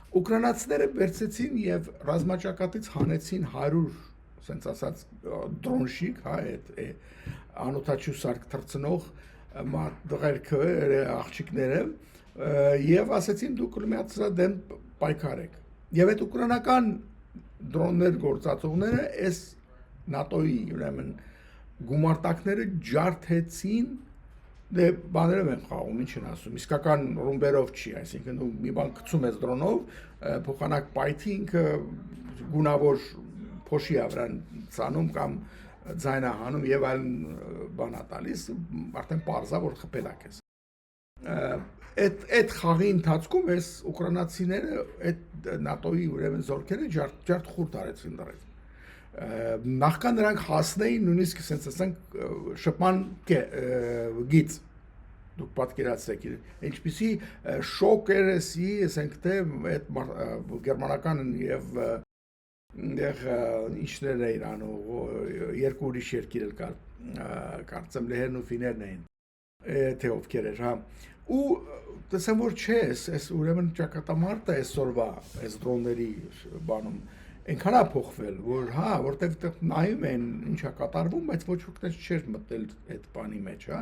Ուկրաինացիները վերցեցին եւ ռազմաճակատից հանեցին 100, ասենց ասած դրոնշիկ, հա, այդ անօթաչու սարք թռցնող դղերքը, աղջիկները եւ ասեցին դուք ուրեմն դեմ պայքարեք։ Եվ այդ ուկրաինական դրոններ գործածողները այս ՆԱՏՕ-ի ուրեմն գումարտակները ջարդեցին, դե բաներով են խաղում, ինչ են ասում, իսկական ռումբերով չի, այսինքն դու մի բան գցում ես դրոնով, փոխանակ պայթի ինքը գունավոր փոշի է վրան ցանում կամ ձայնահանում եւ այլ բանա տալիս, արդեն պարզա որ խփելակ ես։ Այդ խաղի ընթացքում էս ուկրաինացիները այդ ՆԱՏՕ-ի ուրեմն զորքերը ջարդ խուրդ արեցին դրեց։ Նախքան նրանք հասնեին նույնիսկ ասենք ասենք շփման գիծ դուք պատկերացրեք ինչպեսի շոկ էր էսի ասենք թե այդ գերմանական եւ դեղ ինչներ էին անում երկու ուրիշ երկիր էլ կար կարծեմ լեհերն ու ֆիներն էին թե ովքեր էր հա ու տեսեմ որ չէ այս ուրեմն ճակատամարտը այսօրվա այս դրոնների բանում այնքան է փոխվել, որ հա, որտեվ նայում են ինչա կատարվում, բայց ոչ ոք չէր մտել այդ բանի մեջ, հա,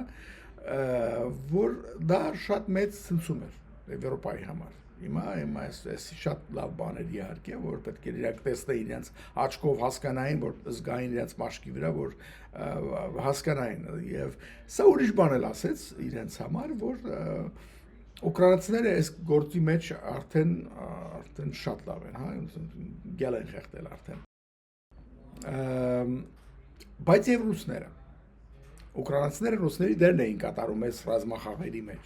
որ դա շատ մեծ ցնցում էր Եվրոպայի համար։ Հիմա այս շատ լավ բաներ իհարկե, որ պետք է իրենք տեսնեն իրենց աչքով հասկանային, որ զգային իրենց մաշկի վրա, որ հասկանային եւ սա ուրիշ բան էլ ասեց իրենց համար, որ ուկրաինացիները այս գործի մեջ արդեն շատ լավ են, հա, գել են խեղդել արդեն։ Բայց եւ ռուսները ուկրաինացիները ռուսների դերն էին կատարում այս ռազմախաղերի մեջ,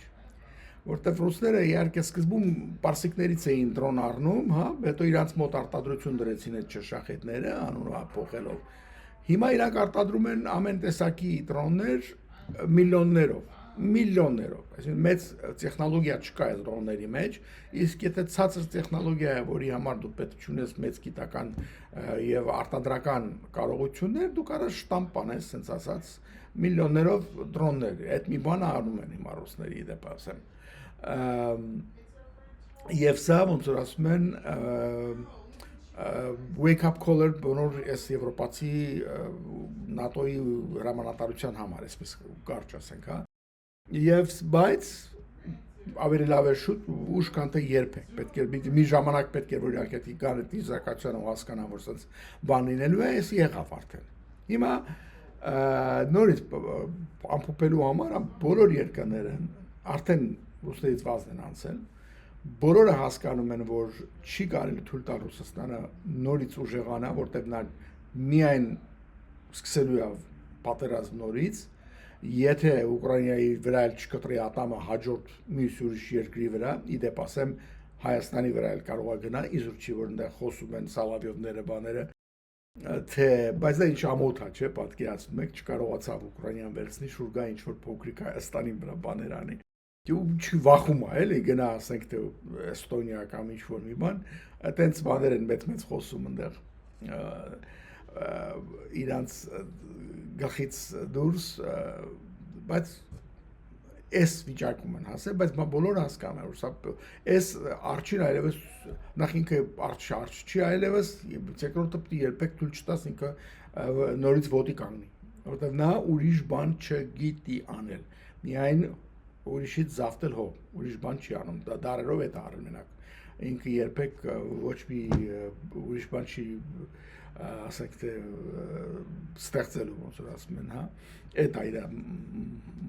որտեվ ռուսները իհարկե սկզբում պարսիկներից էին դրոն առնում, հա, հետո իրանց մոտ արտադրություն դրեցին այդ շախետները անունը փոխելով։ Հիմա իրանք արտադրում են ամեն տեսակի դրոններ միլիոններով, այսինքն մեծ տեխնոլոգիա չկա այս դրոնների մեջ, իսկ եթե ցածր տեխնոլոգիա է, որի համար դու պետք չունես մեծ գիտական եւ արտադրական կարողություններ, դու կարող ես շտամպ անես, ասենց ասած, միլիոններով դրոններ։ Այդ մի բան առնում են հիմա ռուսների դեպ ասեմ։ Եվ սա ոնց որ ասում են wake up call-ը բոլոր այս եվրոպացի NATO-ի հրամանատարության համար, այսպես կարճ ասենք, հա։ Եվ բայց ավելի լավ է շուտ ուշ քան թե երբեք։ Պետք է մի ժամանակ պետք է որ իհարկե գան այդ իզրակացիանը հասկանան, որ սենց բան լինելու է, էս եղավ արդեն։ Հիմա նորից ամփոփելու համար բոլոր երկրները արդեն ռուսներից վազն են անցել, բոլորը հասկանում են, որ չի կարելի թույլ տալ Ռուսաստանը նորից ուժեղանա, որտեղ նա միայն սկսելու է պատերազմ նորից, եթե Ուկրաինայի վրա էլ չկտրի ատամը հաջորդ մյուս ուրիշ երկրի վրա, իդեպ ասեմ Հայաստանի վրա էլ կարող է գնա, իզուր չի որ այնտեղ խոսում են Սալավյովները բաները, թե բայց դա ինչ ամոթ է, չէ, պատկերացնում եք, չկարողացավ Ուկրաինան վերցնի, շուտ գա ինչ որ փոքրիկ Հայաստանի վրա բաներ անի։ Ու չվախում է, էլի գնա ասենք թե Էստոնիա կամ ինչ որ մի բան, այտենց բաներ են մեծ խոսում այնտեղ իրանց գլխից դուրս, բայց այս վիճակում են հասել, բայց բոլորը հասկանում են, որ սա այս արջին այլևս նախ ինքը արջ չի այլևս, երկրորդը պետք է երբեք թույլ չտաս ինքը նորից ոտի կանգնի, որովհետև նա ուրիշ բան չգիտի անել, միայն ուրիշից զավթել հո, ուրիշ բան չի անում, դա դարերով է դա արել մենակ, ինքը երբեք ոչ մի ուրիշ բան չի ասենք թե ստեղծելու ոնց որ ասում են, հա, այդ է իր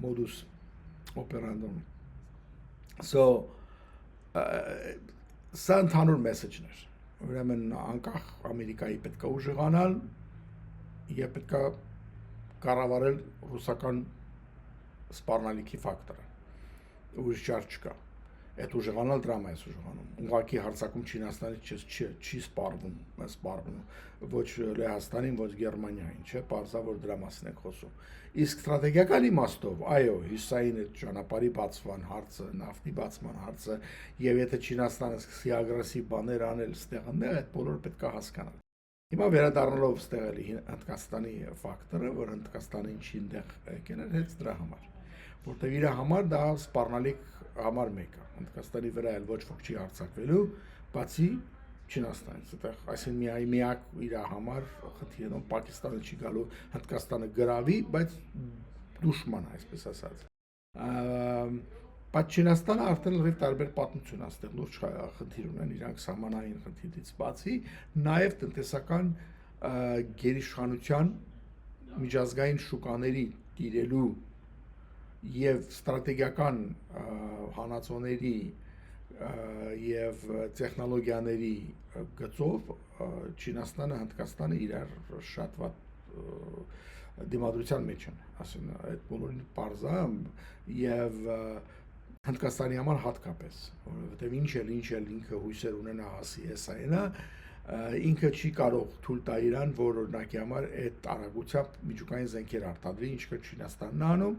մոդուս օպերանդոն։ So սա ընդհանուր մեսեջն էր, ուրեմն անկախ Ամերիկայի պետք է ուժեղանալ եւ պետք է կառավարել ռուսական սպառնալիքի ֆակտորը, ուրիշ ճար չկա, այդ ուժեղանալ դրամա է ուժեղանում, ուղղակի հարձակում Չինաստանից չի սպառվում, ոչ Լեհաստանին, ոչ Գերմանիային, չէ, պարզավոր դրա մասին ենք խոսում, իսկ ստրատեգիական իմաստով, այո, հյուսային այդ ճանապարհի բացման հարցը, նավթի բացման հարցը, եւ եթե Չինաստանը սկսի ագրեսիվ բաներ անել ստեղներ, այդ բոլորը պետք է հասկանալ։ Հիմա վերադառնալով ստեղելի Հնդկաստանի ֆակտորը, որ Հնդկաստանը ինչի այնտեղ եկել էր, հենց դրա համար, որտեղ իր համար դա սպառնալիք համար մեկ է, Հնդկաստանի վրա էլ ոչ ոք չի հարձակվելու, բացի Չինաստանից, այդտեղ, այսինքն միակ իր համար խնդիրը Պակիստանը չի գալու Հնդկաստանը գրավի, բայց դուշման է, այսպես ասած։ Բայց Չինաստանը արդեն լրիվ տարբեր պատմություն է, այստեղ լուրջ խնդիր ունեն իրանք սահմանային խնդիրից բացի, նաև տնտեսական գերիշխանության միջազգային շուկաների տիրելու եւ ստրատեգիական հանածոների եւ տեխնոլոգիաների գծով Չինաստանը, Հնդկաստանը իրար շատ վատ դիմադրության մեջ են, ասեն, այդ բոլորին պարզ է եւ Հնդկաստանի համար հատկապես, որովհետեւ ինչ էլ ինքը հույսեր ունենա հասի հեսայինա, ինքը չի կարող թույլ տա իրան, որ օրինակի համար այդ արագությամբ միջուկային զենքեր արտադրի, ինչքը Չինաստանն անում,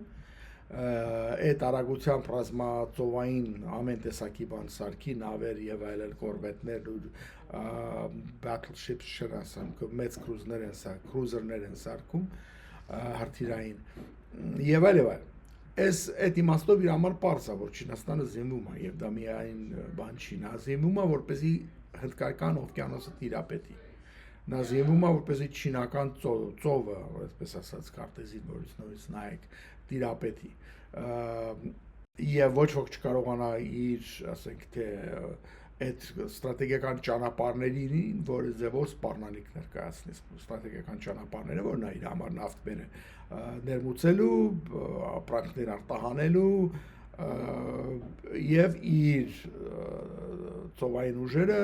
այդ արագությամբ ռազմածովային ամեն տեսակի բան սարքի, նավեր եւ այլն կորվետներ ու battleships շրասան, մեծ կրուզերներ են սարքում հրթիռային եւ այլն։ Այդ իմաստով իր համար պարզ է, որ Չինաստանը զինվում է եւ դա միայն բան չի, նա զինվում է, որպեսզի Հնդկական օվկիանոսը տիրապետի։ նա զինվում է որպեսզի չինական ծովը, այսպես ասած, քարտեզին նորից նայեք տիրապետի եւ ոչ ոք չկարողանա իր, ասենք թե այդ ստրատեգիական ճանապարհներին, որը ձևով սպառնալիք ներկայացնի, ստրատեգիական ճանապարհները, որ նա իր համար նավթ բերը ներմուծելու, ապրանքներ արտահանելու եւ իր ծովային ուժերը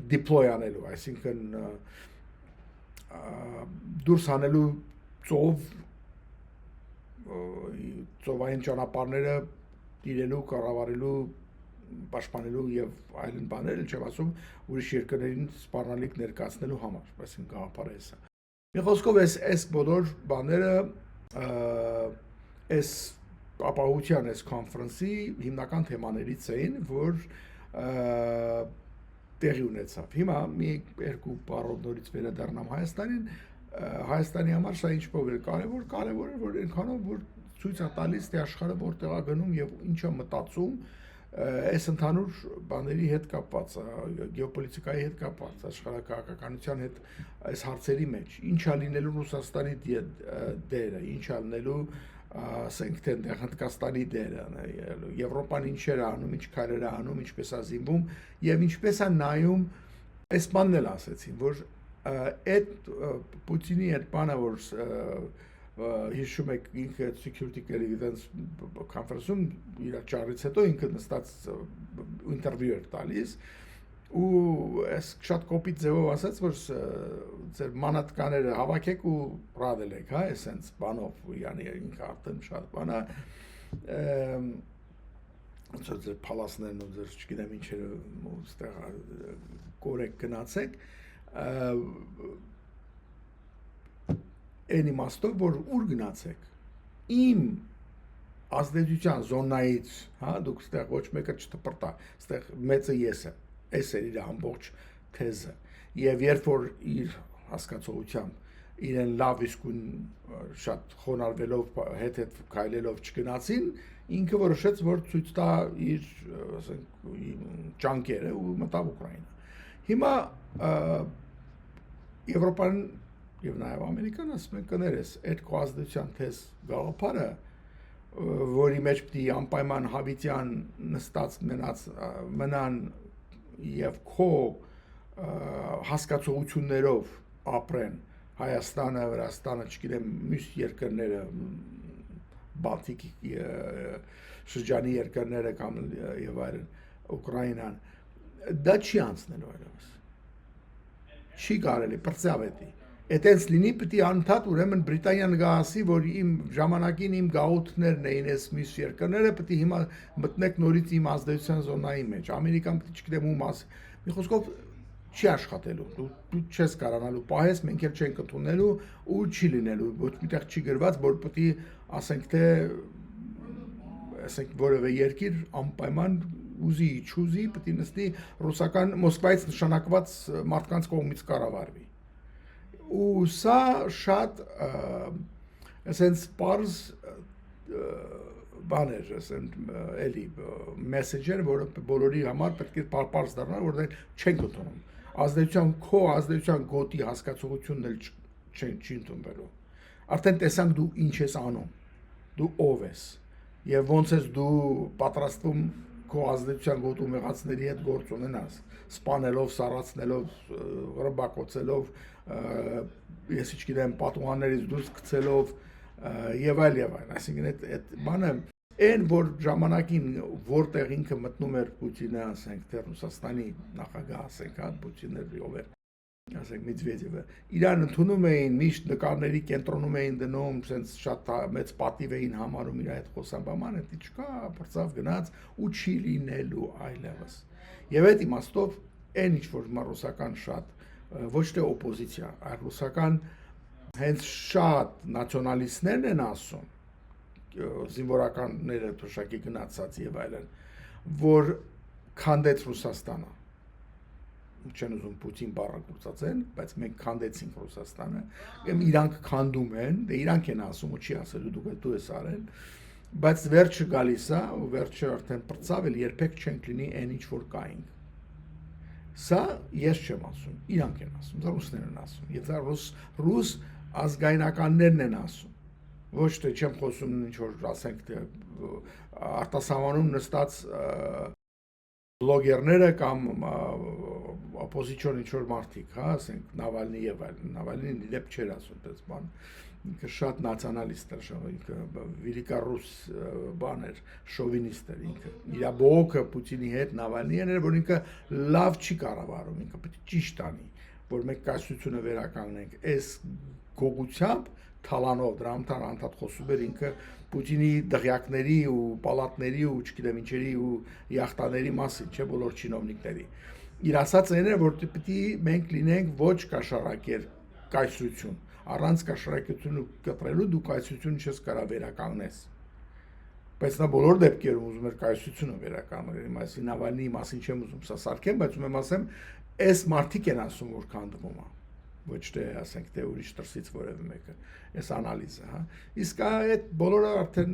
deploy անելու, այսինքն դուրս հանելու ծովային ճանապարհները տիրելու, կառավարելու, պաշտպանելու եւ այլն բաներ, չեմ ասում ուրիշ երկրներին սպառնալիք ներկայացնելու համար, այսինքն գաղափարը էսա։ Մի խոսքով այս բոլոր բաները այս ապահովության այս կոնֆերանսի հիմնական թեմաներից էին, որ տեղի ունեցավ։ Հիմա մի երկու բառով նորից վերադառնամ Հայաստանին, Հայաստանի համար սա ինչպես է կարևոր է, որ այնքանով որ ցույց է տալիս թե աշխարհը որտեղ է գնում եւ ինչ է մտածում այս ընդհանուր բաների հետ կապված, գեոպոլիտիկայի հետ կապված, աշխարհակահաղականության հետ այս հարցերի մեջ, ինչ է լինելու Ռուսաստանի դերը, ինչ է լինելու ասենք թե Հնդկաստանի դերը, Եվրոպան ինչեր է անում, ինչ քայլեր է անում, ինչպես է զինվում եւ ինչպես է նայում, այս բանն էլ ասեցին, որ այդ Պուտինի այդ բանը, որ հիշում եք ինքը security clearance conference-ում իր ճառից հետո ինքը նստած ինտերվյու էր տալիս ու այս շատ կոպիտ ձևով ասաց, որ ձեր մանատկաները հավաքեք ու ռադելեք, հա, այսենց բանով, yani ինքը արդեն շատ բան է ձեր փալասներն ու ձեր չգիտեմ ինչերը ստեղ կորեք գնացեք այն իմաստով, որ ուր գնացեք, իմ ազդեցության զոնայից, հա, դուք ստեղ ոչ մեկը չտպրտա, ստեղ մեծը ես եմ, այս է իր ամբողջ թեզը, և երբ որ իր հասկացողությամբ իրեն լավ իսկույն շատ խոնարհվելով, հետ քայլելով չգնացին, ինքը որոշեց, որ ցույց տա իր, ասենք, ճանկերը ու մտավ Ուկրաինա։ Հիմա Եվրոպան եւ նաեւ Ամերիկան ասում են կներես այդ քո ազդեցության թեզ գաղափարը, որի մեջ պիտի անպայման հավիտյան նստած մնան եւ քո հասկացություններով ապրեն Հայաստանը, Վրաստանը, չգիտեմ, մյուս երկրները, Բալտիկ շրջանի երկրները կամ եւ այլն, Ուկրաինան, դա չի անցնելու այլևս։ Չի կարելի, պրծավետի։ Այդպես լինի պիտի անդադ ուրեմն Բրիտանիան գահասի, որ իմ ժամանակին իմ գաղութներն էին այս մյուս երկրները, պիտի հիմա մտնեք նորից իմ ազդեցության զոնայի մեջ։ Ամերիկան պիտի չգիտեմ ում մի խոսքով չի աշխատելու։ Դու չես կարողանալու պահես, մենք էլ չենք ընդունելու ու չի լինելու, ոչ միտեղ չի գրված, որ պիտի ասենք թե ասենք որևէ երկիր անպայման ուզի չուզի պիտի նստի ռուսական Մոսկվայից նշանակված մարդկանց կողմից կառավարվի։ Ու սա շատ ասենց պարզ բաներ, ասենք էլի մեսեջեր, որը բոլորի համար պետք է պարզ դառնա, որտեղ չենք ընդունում։ Քո ազդեցության գոտի հասկացողությունն էլ չի ընդունվելու։ Արդեն տեսանք դու ինչ ես անում, դու ով ես եւ ոնց ես դու պատրաստվում քո ազդեցության գոտու մեղացների հետ գործ ունենաս, սպանելով, սառացնելով, ռմբակոծելով, ես չգիտեմ, պատուհաններից դուրս գցելով եւ այլ, այսինքն այդ բանը այն որ ժամանակին որտեղ ինքը մտնում էր Պուտինը, ասենք թե Ռուսաստանի նախագահ, ասենք, հա, Պուտինը ով էր, ասենք Մեդվեդևը, իրան ընդունում էին, միշտ նկարների կենտրոնում էին դնում, sense շատ մեծ պատիվ էին համարում իր այդ խոսաբաման, դա չկա, բրծավ գնաց ու չի լինելու այլևս։ Եվ այդ իմաստով այն ինչ որ ռուսական շատ ոչ թե օպոզիցիա, այլ ռուսական հենց շատ նացիոնալիստներն են ասում, զինվորականները թոշակի գնացած եւ այլն, որ քանդեց Ռուսաստանը։ Չեն ուզում Պուտին բառը գործածեն, բայց մենք քանդեցինք Ռուսաստանը, իրանք քանդում են, դե իրանք են ասում ու չի ասելու դու ես արել, բայց վերջը գալիս է ու վերջը արդեն պրծավ էլ երբեք չենք լինի այն ինչ որ կայինք։ Սա ես չեմ ասում, իրանք են ասում, դա ռուսներն են ասում, եւ դա ռուս ազգայնականներն են ասում։ Ոչ թե չեմ խոսում ինչ որ ասենք թե արտասահմանում նստած բլոգերները կամ օպոզիցիոն ինչ որ մարդիկ, հա, ասենք Նավալնի եւ այլն, Նավալնին դեպ չէր ասում դες բան, ինքը շատ նացիոնալիստ էր, ինքը վիլիկարուս բան էր, շովինիստ էր, ինքը իր բողոքը Պուտինի հետ Նավալնին էր, որ ինքը լավ չի կառավարում, ինքը պետք է ճիշտ անի, որ մենք կայսրությունը վերականգնենք, այս գողությամբ թալանով դրամთან անդադ խոսում էր ինքը Պուտինի դղյակների ու պալատների ու չգիտեմ ինչերի ու յախտաների մասին, չէ, բոլոր չինովնիկների։ Իր ասածն է, որ պիտի մենք լինենք ոչ կաշառակեր կայսրություն, առանց կաշառակությունը կտրելու դու կայսրությունը չես կարա վերականգնես։ Բայց նա բոլոր դեպքերում ուզում էր կայսրությունը վերականգնել, այսինքն Նավալնիի մասին չեմ ուզում սա սարքեմ, բայց ում եմ ասեմ, այս մարդիկ են ասում, որ քանդվում է։ Ոչ թե ասենք թե ուրիշ դրսից որևէ մեկը այս անալիզը, հա։ Իսկ այդ բոլորը արդեն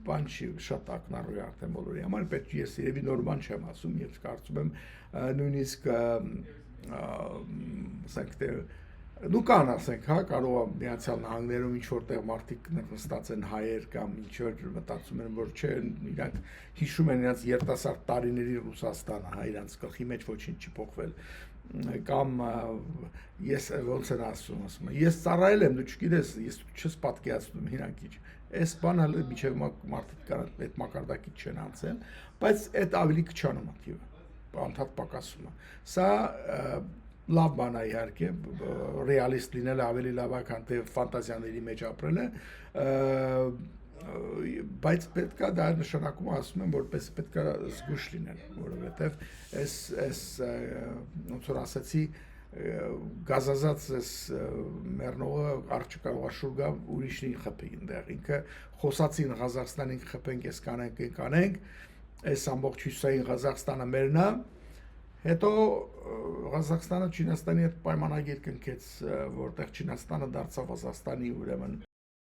բան չի, շատ ակնառու է արդեն բոլորի համար, բայց ես երևի նոր բան չեմ ասում, եւ կարծում եմ նույնիսկ ասենք թե դու կան ասենք, հա, կարող է Միացյալ Նահանգներում ինչ որտեղ մարդիկ նստած են հայեր կամ ինչ որ մտածում են, որ չէ, իրանք հիշում են իրենց երիտասարդ տարիների Ռուսաստանը, հա, իրանց գլխի մեջ ոչինչ չի փոխվել կամ ես ոնց են ասում ես ծառայել եմ, դու չգիտես, ես չես պատկերացնում իրանք ինչ այս բանը միջև մարդիկ կան այդ մակարդակից չեն անցել, բայց այդ ավելի քչանոմատիվ է, անդադ պակասում է, սա լավ բան է իհարկե, ռեալիստ լինելը ավելի լավ է, քան թե ֆանտազիաների մեջ ապրելը, բայց պետք է դա նշանակում ասում եմ, որպես պետք է զգուշ լինել, որովհետև այս ոնց որ ասացի գազազած այս մեռնողը արժի կարող է շուտ գա ուրիշին խփի այնտեղ, ինքը խոսացին Ղազախստանին խփենք, այս կանենք, այս ամբողջ հյուսային Ղազախստանը մերն է, հետո Ղազախստանը Չինաստանի հետ պայմանագիր կնքեց, որտեղ Չինաստանը դարձավ Ղազախստանի ուրեմն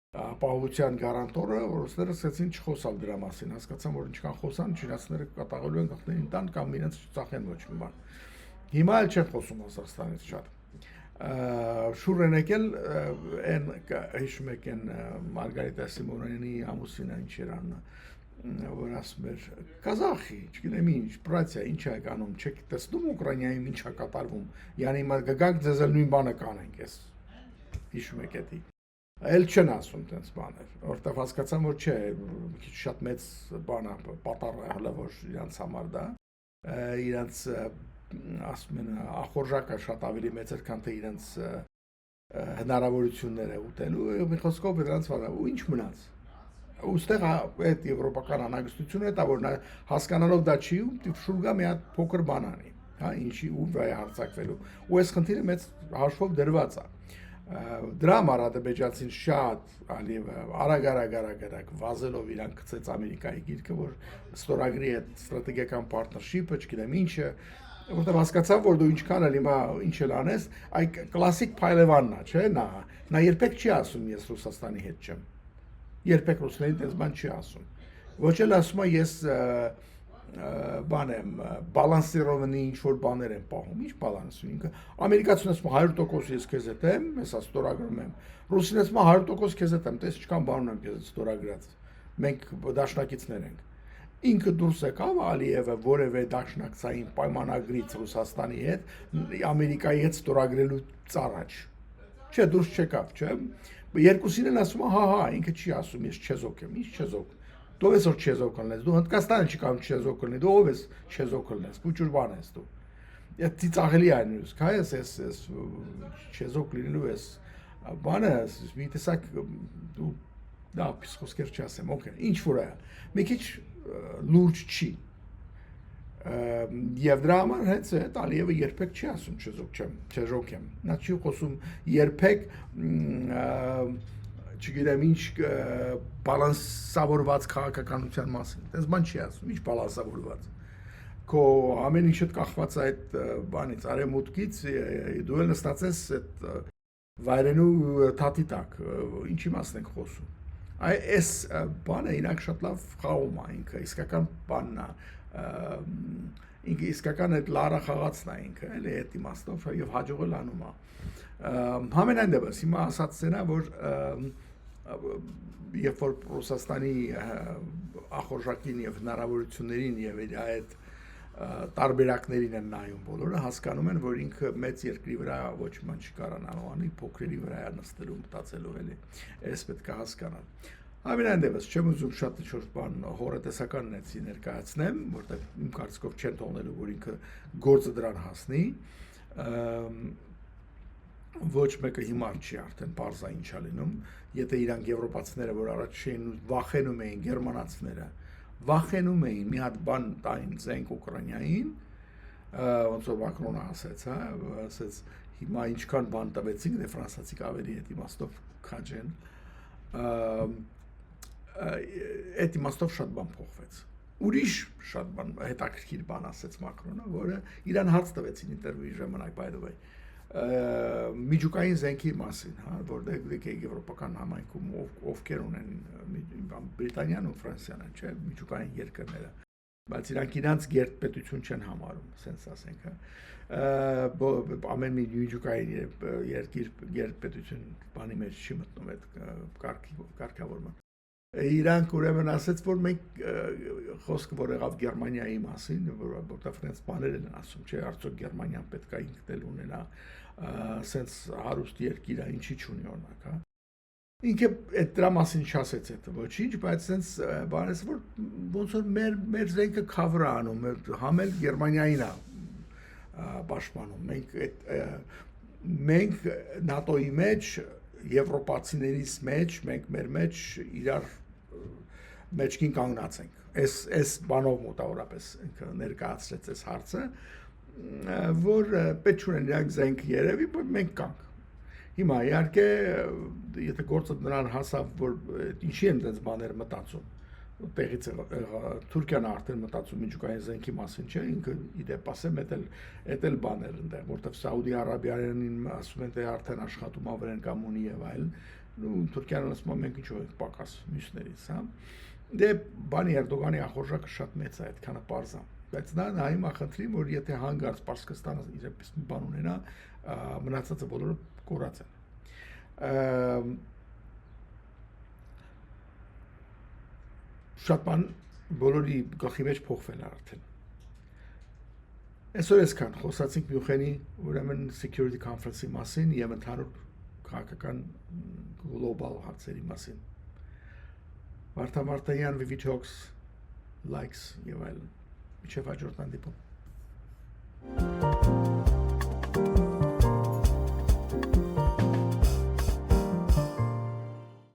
ապահովության գարանտորը, ռուսները սկսեցին չխոսալ դրա մասին, հասկացան, որ ինչքան խոսան, չինացիները կատաղելու են գաղտնին տան կամ իրենց չծախեն ոչ մի բան։ Հիմա էլ չեն խոսում Ղազախստանից շատ։ Շուռ են եկել, այն հիշում եք այն Մարգարիտա Սիմոնյանի ամուսինը ինչ էր անում, որ ասում էր Կազախի, չգիտեմ ինչ, բրացիա, ինչ է կանում, չեք տեսնում Ուկրաինայում ինչ է կատարվում, յանի գանք ձեզ էլ նույն բանը կանենք, ես հիշում եք էդի։ Էլ չեն ասում տենց բաներ, որտեղ հասկացան, որ չէ, քիչ շատ մեծ բան է, պատառ է հələ որ իրանց համար դա, իրանց ասում են ախորժակը շատ ավելի մեծ էր, քան թե իրանց հնարավորությունները ուտելու, մի խոսքով իրանց վրա, ու ինչ մնաց։ Ուստեղ այդ եվրոպական անհագստությունը դա որ հասկանալով դա չի ու շուրգա մի հատ փոքր բան անի, հա, ինչի ու վայ հարցակվելու։ Ու այս խնդիրը մեծ հաշվով դրված է։ Դրա համար ադրբեջանցին շատ Ալիևը արագ վազելով իրան գցեց Ամերիկայի գիրկը, որ ստորագրի այդ ստրատեգիական partnership-ը, չգիտեմ ինչը, որտեղ հասկացավ, որ դու ինչքան էլ հիմա ինչ էլ անես, այ կլասիկ Փայլևանն է, չէ՞, նա երբեք չի ասում ես Ռուսաստանի հետ չեմ։ Երբեք ռուսներին դες բան չի ասում։ Ոչ էլ ասում է ես բան եմ, բալանսիրովանի ինչ-որ բաներ եմ պահում, ինչ բալանսում ինքը, ամերիկացին ասում 100% ես քեզ հետ եմ, ես ստորագրում եմ, ռուսին ասում 100% քեզ հետ եմ, տես ինչքան բան ունեմ քեզ ստորագրած, մենք դաշնակիցներ ենք, ինքը դուրս եկավ Ալիևը որևէ դաշնակցային պայմանագրից Ռուսաստանի հետ, Ամերիկայի հետ ստորագրելու առաջ, չէ, դուրս չեկավ, չէ, երկուսին են ասում, հա, ինքը չի ասում, ես չեզոք եմ, ինչ չեզոք Դու ես որ չեզոք կլնես, դու Հնդկաստանը չի կարող չեզոք կլնի, դու ով ես չեզոք կլնես, փուճուր բան ես դու։ Այդ ծիծաղելի է նույնս, քայ ես չեզոք լինելու ես բանը, մի տեսակ դու դա խոսքեր չասեմ, օքեյ, ինչ որ է։ Մի քիչ լուրջ չի։ Եվ դրա համար հենց այդ Ալիևը երբեք չի ասում չեզոք եմ։ Նա չի խոսում երբեք չգիտեմ ինչ բալանսավորված քաղաքականության մասին, դες բան չի ասում, ինչ բալանսավորված, քո ամեն ինչը կախված է այդ բանից, արևմուտքից, դու էլ նստած ես այդ վայրենու թաթի տակ, ինչի մասն ենք խոսում, այս բանը իրանք շատ լավ խաղում է ինքը, իսկական բանն է, ինքը իսկական այդ լարա խաղացն է ինքը, էլի այդ իմաստով եւ հաջողել անում է։ Համենայն դեպս հիմա ասածն է, որ երբ որ Ռուսաստանի ախորժակին եւ հնարավորություններին եւ այդ տարբերակներին են նայում բոլորը, հասկանում են, որ ինքը մեծ երկրի վրա ոչ ման չի կարողանալու անի, փոքրերի վրա է նստելու, մտածելու էլի։ Այս պետք է հասկանալ։ Ամենայն դեպս չեմ ուզում շատ ինչ-որ բան հորետեսական նեցի ներկայացնեմ, որտեղ իմ կարծիքով չեն թողնելու, որ ինքը գործը դրան հասնի։ Ոչ մեկը հիմար չի արդեն բարձա ինչա լինում, եթե իրանք եվրոպացիները, որ առաջ էին վախենում էին գերմանացիները, վախենում էին մի հատ բան տային զենք Ուկրաինային, ոնց որ Մակրոնը ասեց, հա, ասեց հիմա ինչքան բան տվեցինք, դե ֆրանսիացիք ավելի այդ իմաստով քաջեն, այդ իմաստով շատ բան փոխվեց։ Ուրիշ շատ բան հետաքրքիր բան ասեց Մակրոնը, որը իրան հարց տվեցին ինտերվյուի ժամանակ, by the way, միջուկային զենքի մասին, հա, որտեղ եվրոպական համայնքում ովքեր ունեն Բրիտանիան ու Ֆրանսիան են, չէ, միջուկային երկրները, բայց իրանք իրանց գերպետություն չեն համարում, սենց ասենք, հա, ամեն մի միջուկային երկիր գերպետություն բանի մեջ չի մտնում այդ կարգավորման։ Իրանք ուրեմն ասեց, որ մենք խոսքը որ եղավ Գերմանիայի մասին, որտեղ ֆրանս բաներ են ասում, չէ, արդյոք Գերմանիան պետք է ինքն էլ ունենա սենց հարուստ երկիր, ինչի չունի օրինակ, հա։ Ինքը այդ դրա մասին չասեց այդ ոչինչ, բայց սենց բանես որ ոնց որ մեր զենքը cover անում, համել Գերմանիային է պաշտպանում։ Մենք ՆԱՏՕ-ի մեջ եվրոպացիներից մեջ, մենք մեր մեջ իրար մեջքին կանգնած ենք։ Այս բանով մոտավորապես ինքը ներկայացրեց այս հարցը, որ պետք չունեն իրանք զենք երևի, բայց մենք կանք։ Հիմա իհարկե, եթե գործը նրան հասավ, որ ինչի են դες բաներ մտածում, տեղից Թուրքիան արդեն մտածում միջուկային զենքի մասին չէ, ինքը իդեպ ասեմ, էդ էլ բաներ ընդեղ, որտեղ Սաուդի Արաբիաներին ասում են, թե արդեն աշխատում ավրեն կամ ունի եւ այլն, ու Թուրքիան ասում է մենք ինչու ենք պակաս մյուսներից, հա։ Դե բանի Էրդողանի ախորժակը շատ մեծ է, այդքանը պարզ է, բայց նա նայում է խնդրին, որ եթե հանգարց Պարսկստանը իրապես մի բան ունենա, մնացածը բոլորը կորած են։ Շատ բան բոլորի գլխի մեջ փոխվել է արդեն։ Այսօր այսքան խոսացինք Մյունխենի ուրեմն security conference-ի մասին եւ ընդհանուր քաղաքական global հարցերի մասին։ Վարդան Մարտիրոսյան, VV Talks, likes եւ այլն։ Մինչեւ հաջորդ հանդիպում։